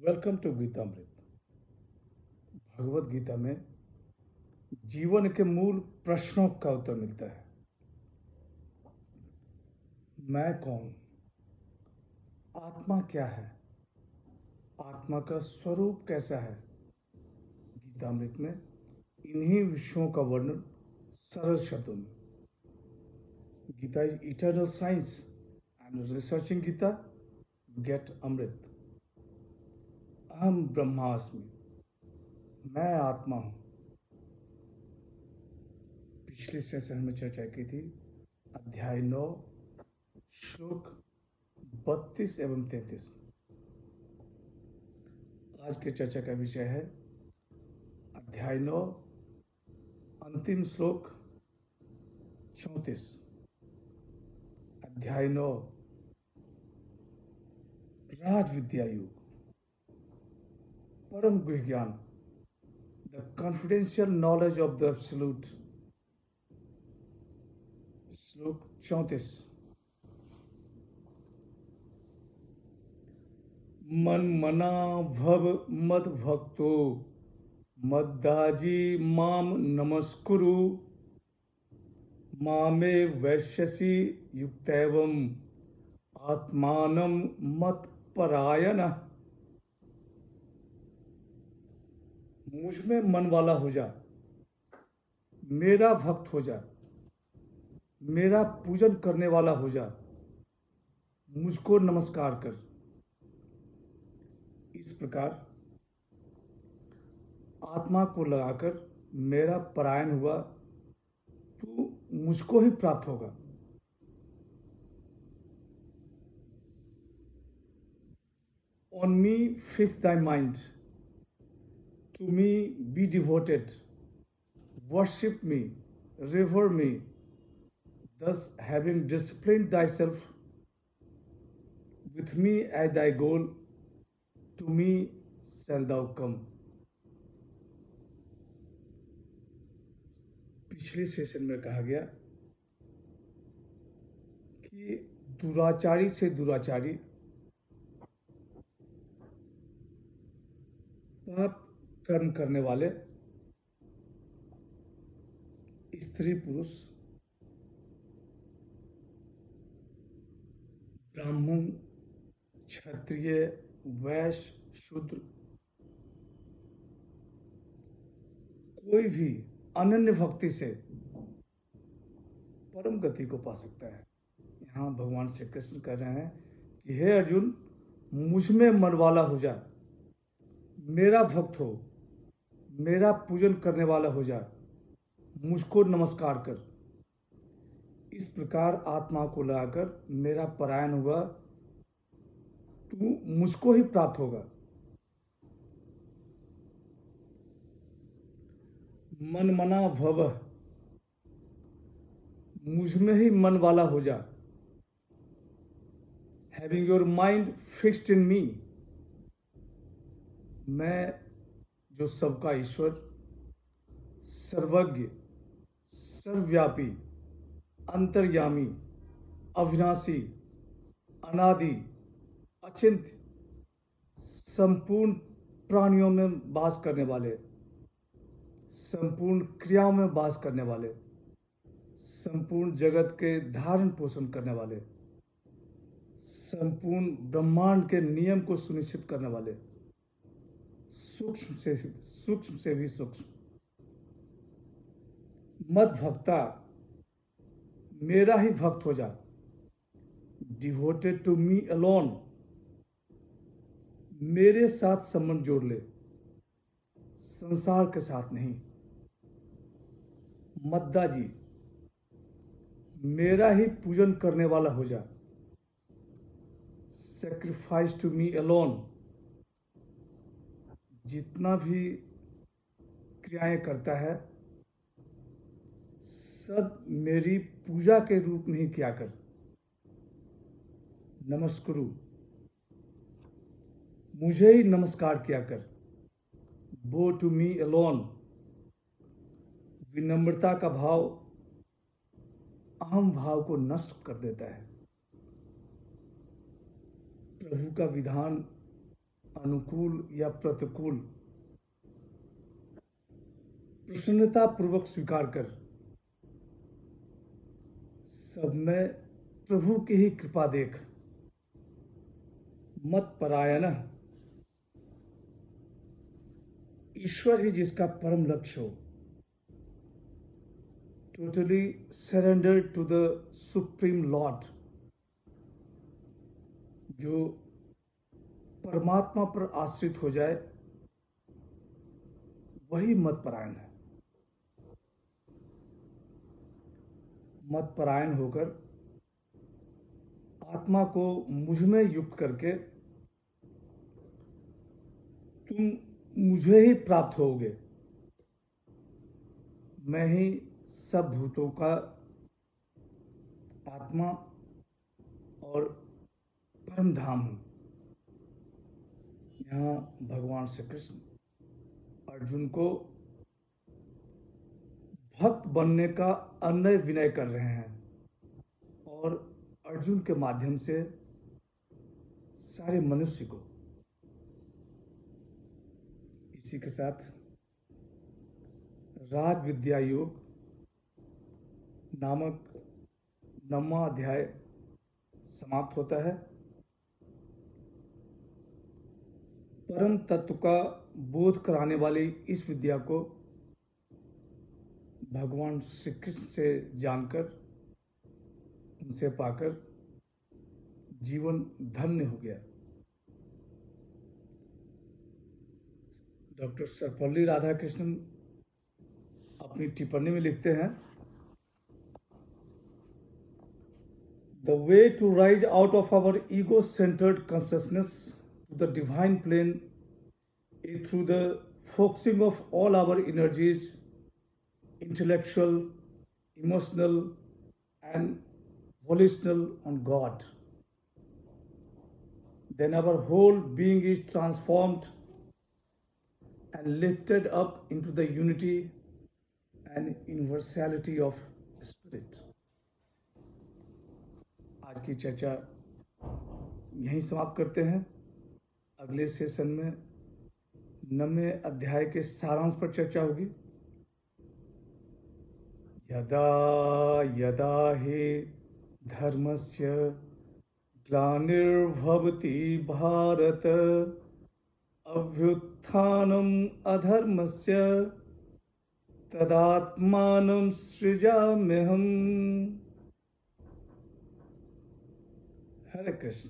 Welcome to Geetamrit. Bhagavad Gita में जीवन के मूल प्रश्नों का उत्तर मिलता है। मैं कौन? आत्मा क्या है? आत्मा का स्वरूप कैसा है? गीतामृत में इन्हीं विषयों का वर्णन सरल शब्दों में। Gita is eternal science and researching Gita गेट अमृत। अहम ब्रह्मास्मि, मैं आत्मा हूँ। पिछले सेशन में चर्चा की थी अध्याय 9 श्लोक 32 एवं 33। आज के चर्चा का विषय है अध्याय 9 अंतिम श्लोक 34। अध्याय 9 राज विद्या युग, परम गृह ज्ञान, the confidential knowledge of the absolute. श्लोक 34। मन मना भव मद भक्तो मद्दाजी माम नमस्कुरु मामे वैश्यसि युक्तैवम आत्मानं मत परायण। मुझ में मन वाला हो जा, मेरा भक्त हो जा, मेरा पूजन करने वाला हो जा, मुझको नमस्कार कर। इस प्रकार आत्मा को लगाकर मेरा परायण हुआ तो मुझको ही प्राप्त होगा। On me fix thy mind, to me be devoted, worship me, revere me. Thus, having disciplined thyself with me as thy goal, to me shall thou come. पिछले सेशन में कहा गया कि दुराचारी से दुराचारी, पाप कर्म करने वाले स्त्री पुरुष, ब्राह्मण, क्षत्रिय, वैश्य, शूद्र, कोई भी अनन्य भक्ति से परम गति को पा सकता है। यहाँ भगवान श्री कृष्ण कह रहे हैं कि हे अर्जुन, मुझ में मन वाला हो जा, मेरा भक्त हो, मेरा पूजन करने वाला हो जा, मुझको नमस्कार कर। इस प्रकार आत्मा को लगाकर मेरा परायण हुआ तो मुझको ही प्राप्त होगा। मन मना भव, मुझ में ही मन वाला हो जा। Having your mind fixed in me, मैं जो सबका ईश्वर, सर्वज्ञ, सर्वव्यापी, अंतर्यामी, अविनाशी, अनादि, अचिंत्य, संपूर्ण प्राणियों में वास करने वाले, संपूर्ण क्रियाओं में वास करने वाले, संपूर्ण जगत के धारण पोषण करने वाले, संपूर्ण ब्रह्मांड के नियम को सुनिश्चित करने वाले, सूक्ष्म से भी सूक्ष्म, मत भक्ता, मेरा ही भक्त हो जा। डिवोटेड टू मी अलोन, मेरे साथ संबंध जोड़ ले, संसार के साथ नहीं। मद्दा जी, मेरा ही पूजन करने वाला हो जा। सेक्रीफाइस टू मी अलोन, जितना भी क्रियाएं करता है सब मेरी पूजा के रूप में ही किया कर। नमस्कुरु, मुझे ही नमस्कार किया कर। बो टू मी अलोन, विनम्रता का भाव अहम भाव को नष्ट कर देता है। प्रभु का विधान अनुकूल या प्रतिकूल प्रसन्नता पूर्वक स्वीकार कर सब में प्रभु की ही कृपा देख। मत परायण, ईश्वर ही जिसका परम लक्ष्य हो। Totally surrender to the supreme lord, जो परमात्मा पर आश्रित हो जाए वही मत परायण है। मत परायण होकर आत्मा को मुझ में युक्त करके तुम मुझे ही प्राप्त होगे। मैं ही सब भूतों का आत्मा और परम धाम हूं। यहाँ भगवान श्री कृष्ण अर्जुन को भक्त बनने का अनय विनय कर रहे हैं और अर्जुन के माध्यम से सारे मनुष्य को। इसी के साथ राज विद्या योग नामक 9वां अध्याय समाप्त होता है। परम तत्व का बोध कराने वाली इस विद्या को भगवान श्री कृष्ण से जानकर, उनसे पाकर जीवन धन्य हो गया। डॉक्टर सर्वपल्ली राधाकृष्णन अपनी टिप्पणी में लिखते हैं, the way to rise out of our ego centred consciousness to the divine plane is through the focusing of all our energies, intellectual, emotional, and volitional, on God. Then our whole being is transformed and lifted up into the unity and universality of Spirit. आज की चर्चा यहीं समाप्त करते हैं। अगले session में 9वें अध्याय के सारांश पर चर्चा होगी। यदा यदा हि धर्मस्य ग्लानिर्भवति भारत अभ्युत्थानम् अधर्मस्य तदात्मानं सृजाम्यहम्। हरे कृष्ण।